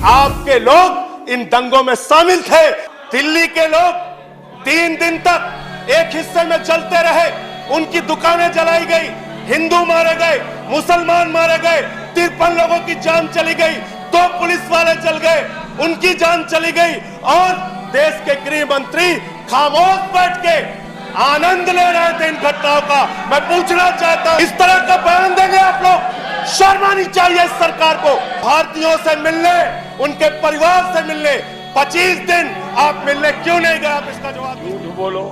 आपके लोग इन दंगों में शामिल थे। दिल्ली के लोग 3 दिन तक एक हिस्से में चलते रहे, उनकी दुकानें जलाई गई, हिंदू मारे गए, मुसलमान मारे गए, 53 लोगों की जान चली गई, 2 पुलिस वाले चल गए, उनकी जान चली गई और देश के गृह मंत्री खामोश बैठ के आनंद ले रहे थे इन घटनाओं का। मैं पूछना चाहता हूं, इस तरह का बयान देंगे आप लोग? शर्म आनी चाहिए इस सरकार को। भारतीयों से मिलने, उनके परिवार से मिलने 25 दिन आप मिलने क्यों नहीं गए? आप इसका जवाब दीजिए। झूठ बोलो,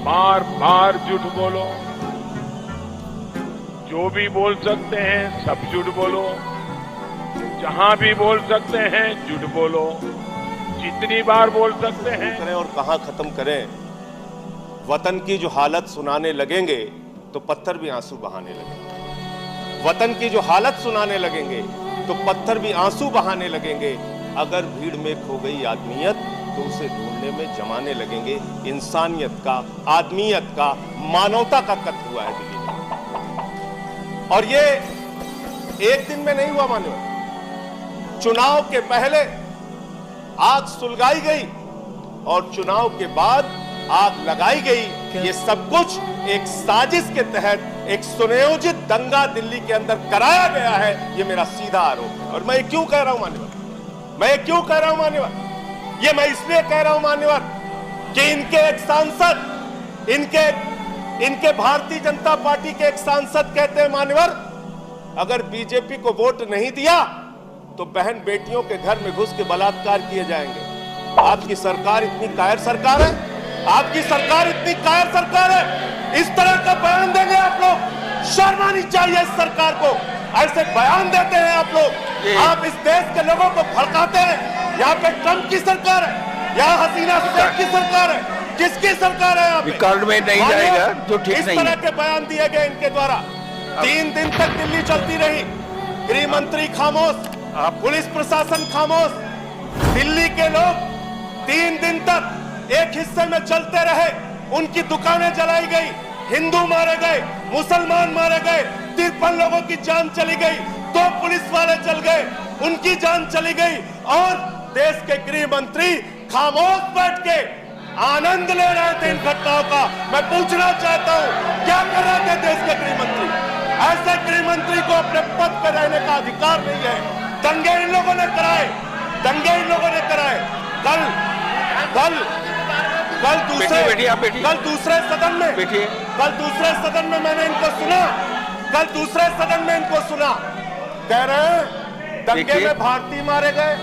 बार बार झूठ बोलो, जो भी बोल सकते हैं सब झूठ बोलो, जहां भी बोल सकते हैं झूठ बोलो, जितनी बार बोल सकते हैं। करें और कहां खत्म करें? वतन की जो हालत सुनाने लगेंगे तो पत्थर भी आंसू बहाने लगेंगे। वतन की जो हालत सुनाने लगेंगे तो पत्थर भी आंसू बहाने लगेंगे। अगर भीड़ में खो गई आदमियत तो उसे ढूंढने में जमाने लगेंगे। इंसानियत का, आदमियत का, मानवता का कत्ल हुआ है दिल्ली में, और ये एक दिन में नहीं हुआ। मान्यवर, चुनाव के पहले आग सुलगाई गई और चुनाव के बाद आग लगाई गई। ये सब कुछ एक साजिश के तहत एक सुनियोजित दंगा दिल्ली के अंदर कराया गया है। ये मेरा सीधा आरोप है। और मैं क्यों कह रहा हूं मान्यवर? मैं क्यों कह रहा हूं मान्यवर? ये मैं इसलिए कह रहा हूं मान्यवर कि इनके एक सांसद, इनके भारतीय जनता पार्टी के एक सांसद कहते हैं, मान्यवर, अगर बीजेपी को वोट नहीं दिया तो बहन बेटियों के घर में घुस के बलात्कार किए जाएंगे। आपकी सरकार इतनी कायर सरकार है? आपकी सरकार इतनी कायर सरकार है? इस तरह का बयान देंगे आप लोग? शर्म आनी चाहिए इस सरकार को। ऐसे बयान देते हैं आप लोग। आप इस देश के लोगों को भड़काते हैं। यहाँ पे ट्रंप की सरकार है, यहाँ हसीना शेख की सरकार है। किसकी सरकार है? रिकॉर्ड में नहीं जाएगा जो ठीक नहीं है। इस तरह के बयान दिए गए इनके द्वारा। 3 दिन तक दिल्ली चलती रही, गृह मंत्री खामोश, पुलिस प्रशासन खामोश। दिल्ली के लोग 3 दिन तक एक हिस्से में चलते रहे, उनकी दुकानें जलाई गई, हिंदू मारे गए, मुसलमान मारे गए, 53 लोगों की जान चली गई, 2 पुलिस वाले चल गए, उनकी जान चली गई और देश के गृह मंत्री खामोश बैठ के आनंद ले रहे थे इन घटनाओं का। मैं पूछना चाहता हूं, क्या कर रहे थे देश के गृह मंत्री? ऐसे गृह मंत्री को अपने पद पर रहने का अधिकार नहीं है। दंगे इन लोगों ने कराए, दंगे इन लोगों ने कराए। कल दूसरे सदन में मैंने इनको सुना, कह रहे हैं दंगे में भारतीय मारे गए।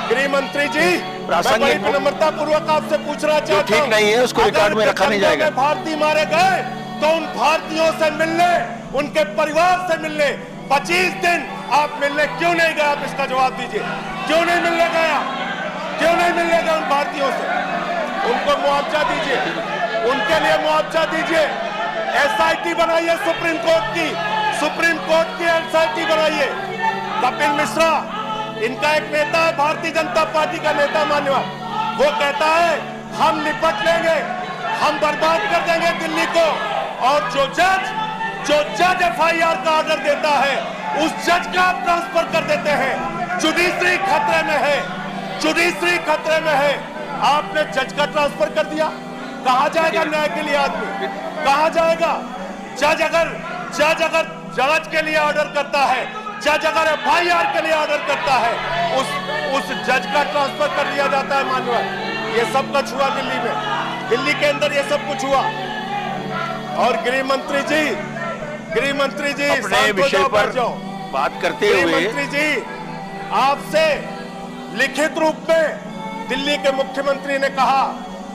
गृह मंत्री जी, मैं बड़ी विनम्रता पूर्वक आपसे पूछना चाहता हूं, ठीक नहीं है उसको रिकॉर्ड में रखा नहीं जाएगा। भारतीय मारे गए तो उन भारतीयों से मिलने, उनके परिवार से मिलने 25 दिन आप मिलने क्यों नहीं गए? आप इसका जवाब दीजिए। क्यों नहीं मिलने गया? क्यों नहीं मिलने गए उन भारतीयों से? उनको मुआवजा दीजिए, उनके लिए मुआवजा दीजिए। एसआईटी बनाइए सुप्रीम कोर्ट की एसआईटी बनाइए। कपिल मिश्रा, इनका एक नेता है, भारतीय जनता पार्टी का नेता मान्यवर, वो कहता है हम निपट लेंगे, हम बर्बाद कर देंगे दिल्ली को। और जो जज एफआईआर का ऑर्डर देता है, उस जज का आप ट्रांसफर कर देते हैं। जुडिशरी खतरे में है, जुडिशरी खतरे में है। आपने जज का ट्रांसफर कर दिया। कहां जाएगा न्याय के लिए आदमी? कहां जाएगा? जज अगर जांच के लिए ऑर्डर करता है, जज अगर एफआईआर के लिए ऑर्डर करता है, उस जज का ट्रांसफर कर दिया जाता है मान्यवर। ये सब कुछ हुआ दिल्ली में, दिल्ली के अंदर ये सब कुछ हुआ। और गृह मंत्री जी अपने विषय पर बात करते हुए, मंत्री जी, आपसे लिखित रूप में दिल्ली के मुख्यमंत्री ने कहा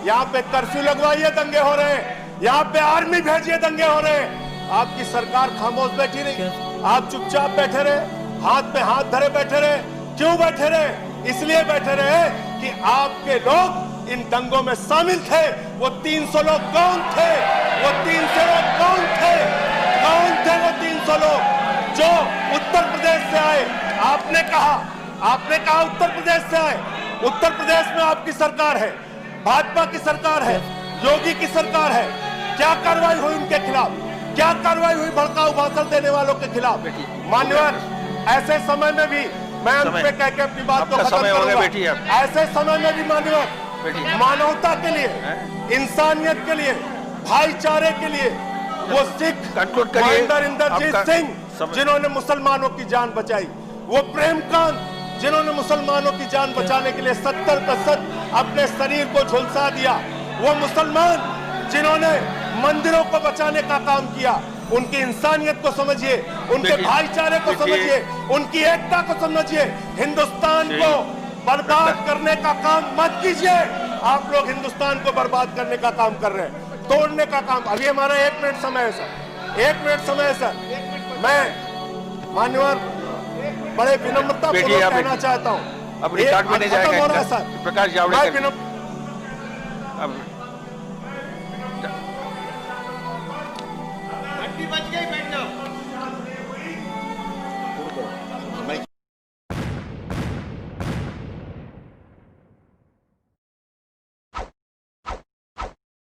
यहाँ पे कर्फ्यू लगवाइए, दंगे हो रहे हैं, यहाँ पे आर्मी भेजिए, दंगे हो रहे हैं। आपकी सरकार खामोश बैठी रही, आप चुपचाप बैठे रहे, हाथ पे हाथ धरे बैठे रहे। क्यों बैठे रहे? इसलिए बैठे रहे कि आपके लोग इन दंगों में शामिल थे। वो 300 लोग कौन थे? वो 300 लोग कौन थे? वो 300 लोग जो उत्तर प्रदेश से आए। आपने कहा उत्तर प्रदेश से आए। उत्तर प्रदेश में आपकी सरकार है, भाजपा की सरकार है, योगी की सरकार है। क्या कार्रवाई हुई उनके खिलाफ? क्या कार्रवाई हुई भड़काऊ भाषण देने वालों के खिलाफ? मान्यवर, ऐसे समय में भी मैं अंत समय- पे कह के अपनी बात को आपका खत्म समय हो गया, करूंगा। बैठिए आप। ऐसे समय में भी बैठिए। मानवता के लिए, इंसानियत के लिए, भाईचारे के लिए वो सिख Conclude करिए। महेंद्र इंद्रजीत आपका सिंह समय- जिन्होंने मुसलमानों की जान बचाई, वो प्रेमकांत जिन्होंने मुसलमानों की जान बचाने के लिए 70% अपने शरीर को झुलसा दिया, वो मुसलमान जिन्होंने मंदिरों को बचाने का काम किया, उनकी इंसानियत को समझिए, उनके देखिए, भाईचारे को देखिए। समझिए, उनकी एकता को समझिए। हिंदुस्तान को बर्बाद करने का काम मत कीजिए। आप लोग हिंदुस्तान को बर्बाद करने का काम कर रहे हैं, तोड़ने का काम। अभी हमारा 1 मिनट समय है सर, 1 मिनट समय है सर। मैं मान्यवर बड़े विनम्रता बैठिए, पूर्वक आप कहना बैठिए। चाहता हूँ, अब रिकॉर्ड में नहीं खत्म जाएगा हो रहा है इनका। सर। प्रकाश मैं जावड़ेकर विनम्र- अब बच गई, बैठ जाओ।